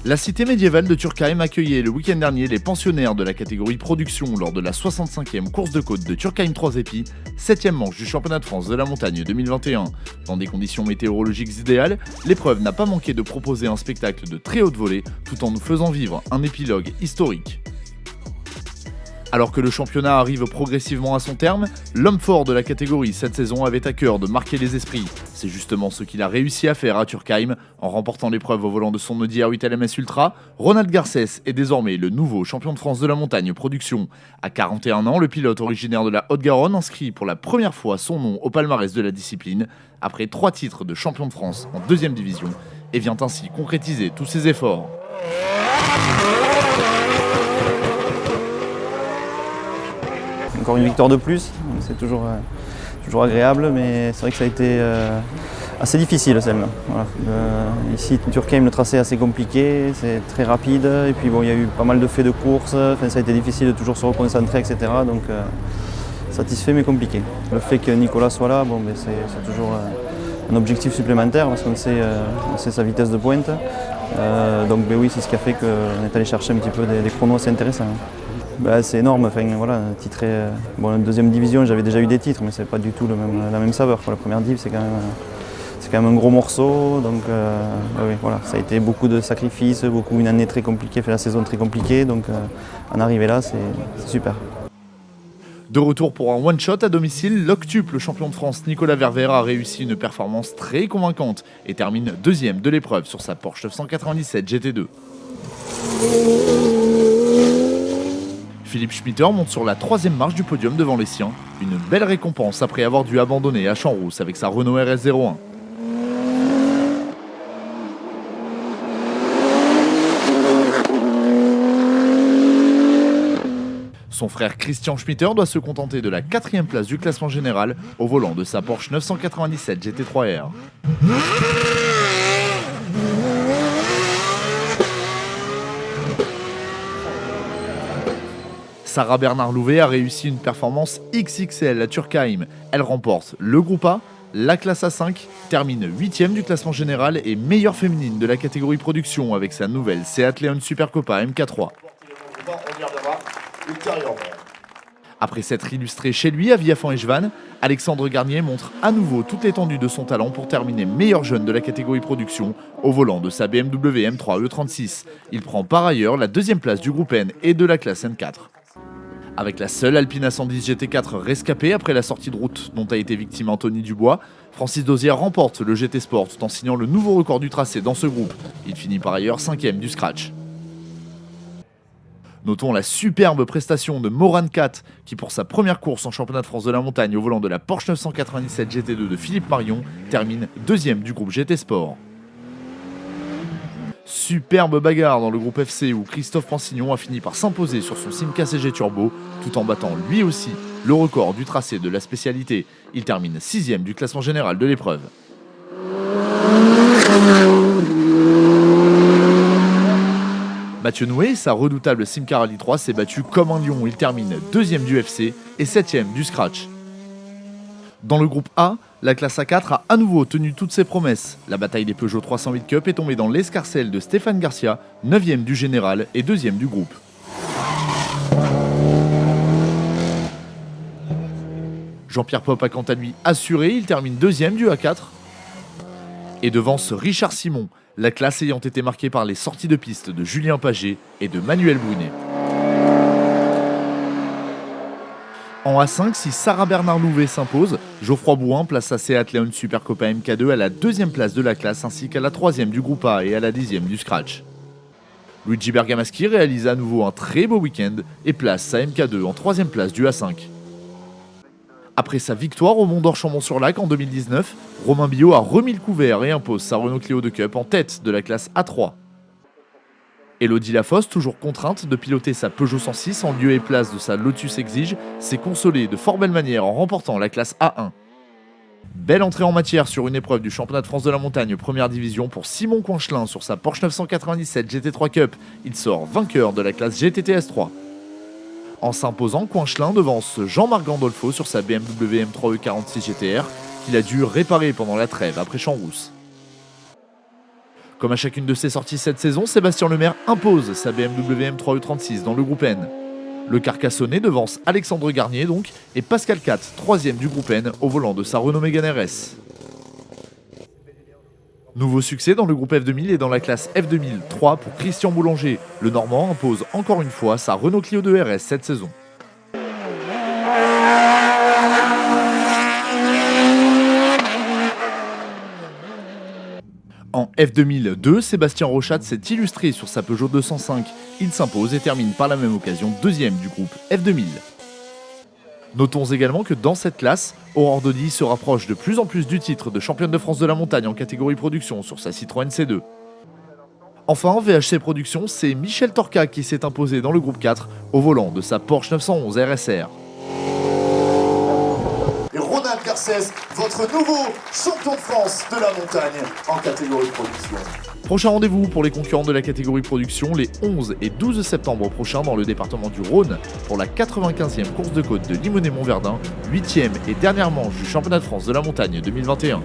La cité médiévale de Turckheim accueillait le week-end dernier les pensionnaires de la catégorie production lors de la 65e course de côte de Turckheim 3 épis, 7e manche du championnat de France de la montagne 2021. Dans des conditions météorologiques idéales, l'épreuve n'a pas manqué de proposer un spectacle de très haute volée tout en nous faisant vivre un épilogue historique. Alors que le championnat arrive progressivement à son terme, l'homme fort de la catégorie cette saison avait à cœur de marquer les esprits. C'est justement ce qu'il a réussi à faire à Turckheim en remportant l'épreuve au volant de son Audi R8 LMS Ultra. Ronald Garcés est désormais le nouveau champion de France de la montagne production. À 41 ans, le pilote originaire de la Haute-Garonne inscrit pour la première fois son nom au palmarès de la discipline, après 3 titres de champion de France en 2e division, et vient ainsi concrétiser tous ses efforts. Encore une victoire de plus, c'est toujours agréable, mais c'est vrai que ça a été assez difficile celle-là. Voilà. Ici, Turckheim, le tracé est assez compliqué, c'est très rapide, et puis bon, il y a eu pas mal de faits de course, ça a été difficile de toujours se reconcentrer, etc. Donc satisfait mais compliqué. Le fait que Nicolas soit là, bon, c'est toujours un objectif supplémentaire parce qu'on sait sa vitesse de pointe. Donc oui, c'est ce qui a fait qu'on est allé chercher un petit peu des chronos assez intéressants. C'est énorme, enfin, voilà, titré, en 2e division j'avais déjà eu des titres mais c'est pas du tout la même saveur. La première div c'est quand même un gros morceau, donc oui, voilà, ça a été beaucoup de sacrifices, une année très compliquée, la saison très compliquée, donc en arriver là c'est super. De retour pour un one-shot à domicile, l'octuple champion de France Nicolas Ververt a réussi une performance très convaincante et termine 2e de l'épreuve sur sa Porsche 997 GT2. Philippe Schmitter monte sur la 3e marche du podium devant les siens, une belle récompense après avoir dû abandonner à Champs-Rousse avec sa Renault RS01. Son frère Christian Schmitter doit se contenter de la 4e place du classement général au volant de sa Porsche 997 GT3R. Sarah Bernard Louvet a réussi une performance XXL à Turckheim. Elle remporte le groupe A, la classe A5, termine 8e du classement général et meilleure féminine de la catégorie production avec sa nouvelle Seat Leon Super Copa MK3. Après s'être illustré chez lui à Villafonds-Échevannes, Alexandre Garnier montre à nouveau toute l'étendue de son talent pour terminer meilleur jeune de la catégorie production au volant de sa BMW M3 E36. Il prend par ailleurs la 2e place du groupe N et de la classe N4. Avec la seule Alpine A110 GT4 rescapée après la sortie de route dont a été victime Anthony Dubois, Francis Dozière remporte le GT Sport tout en signant le nouveau record du tracé dans ce groupe. Il finit par ailleurs 5e du scratch. Notons la superbe prestation de Moran Cat qui pour sa première course en championnat de France de la montagne au volant de la Porsche 997 GT2 de Philippe Marion termine 2e du groupe GT Sport. Superbe bagarre dans le groupe FC où Christophe Pansignon a fini par s'imposer sur son Simca CG Turbo tout en battant lui aussi le record du tracé de la spécialité. Il termine 6e du classement général de l'épreuve. Mathieu Noué, sa redoutable Simca Rally 3 s'est battu comme un lion. Il termine 2e du FC et 7e du scratch. Dans le groupe A, la classe A4 a à nouveau tenu toutes ses promesses. La bataille des Peugeot 308 Cup est tombée dans l'escarcelle de Stéphane Garcia, 9e du général et 2e du groupe. Jean-Pierre Pop a quant à lui assuré, il termine 2e du A4. Et devance Richard Simon, la classe ayant été marquée par les sorties de piste de Julien Paget et de Manuel Brunet. En A5, si Sarah Bernard Louvet s'impose, Geoffroy Bouin place sa Seat Leon Super Copa MK2 à la 2e place de la classe ainsi qu'à la 3e du groupe A et à la 10e du scratch. Luigi Bergamaschi réalise à nouveau un très beau week-end et place sa MK2 en 3e place du A5. Après sa victoire au Mont d'Or-Chambon-sur-Lac en 2019, Romain Billot a remis le couvert et impose sa Renault Clio de Cup en tête de la classe A3. Elodie Lafosse, toujours contrainte de piloter sa Peugeot 106 en lieu et place de sa Lotus Exige, s'est consolée de fort belle manière en remportant la classe A1. Belle entrée en matière sur une épreuve du championnat de France de la montagne première division pour Simon Coinchelin sur sa Porsche 997 GT3 Cup. Il sort vainqueur de la classe GTTS 3. En s'imposant, Coinchelin devance Jean-Marc Gandolfo sur sa BMW M3 E46 GTR qu'il a dû réparer pendant la trêve après Champs-Rousse. Comme à chacune de ses sorties cette saison, Sébastien Lemaire impose sa BMW M3 E36 dans le groupe N. Le Carcassonnais devance Alexandre Garnier donc et Pascal Cat, 3e du groupe N au volant de sa Renault Mégane RS. Nouveau succès dans le groupe F2000 et dans la classe F2003 pour Christian Boulanger. Le Normand impose encore une fois sa Renault Clio 2 RS cette saison. En F2002, Sébastien Rochat s'est illustré sur sa Peugeot 205. Il s'impose et termine par la même occasion 2e du groupe F2000. Notons également que dans cette classe, Aurore Dodi se rapproche de plus en plus du titre de championne de France de la montagne en catégorie production sur sa Citroën C2. Enfin, en VHC Production, c'est Michel Torca qui s'est imposé dans le groupe 4 au volant de sa Porsche 911 RSR. Ronald Garcès, votre nouveau champion de France de la montagne en catégorie production. Prochain rendez-vous pour les concurrents de la catégorie production les 11 et 12 septembre prochains dans le département du Rhône pour la 95e course de côte de Limonest-Montverdun, 8e et dernière manche du championnat de France de la montagne 2021.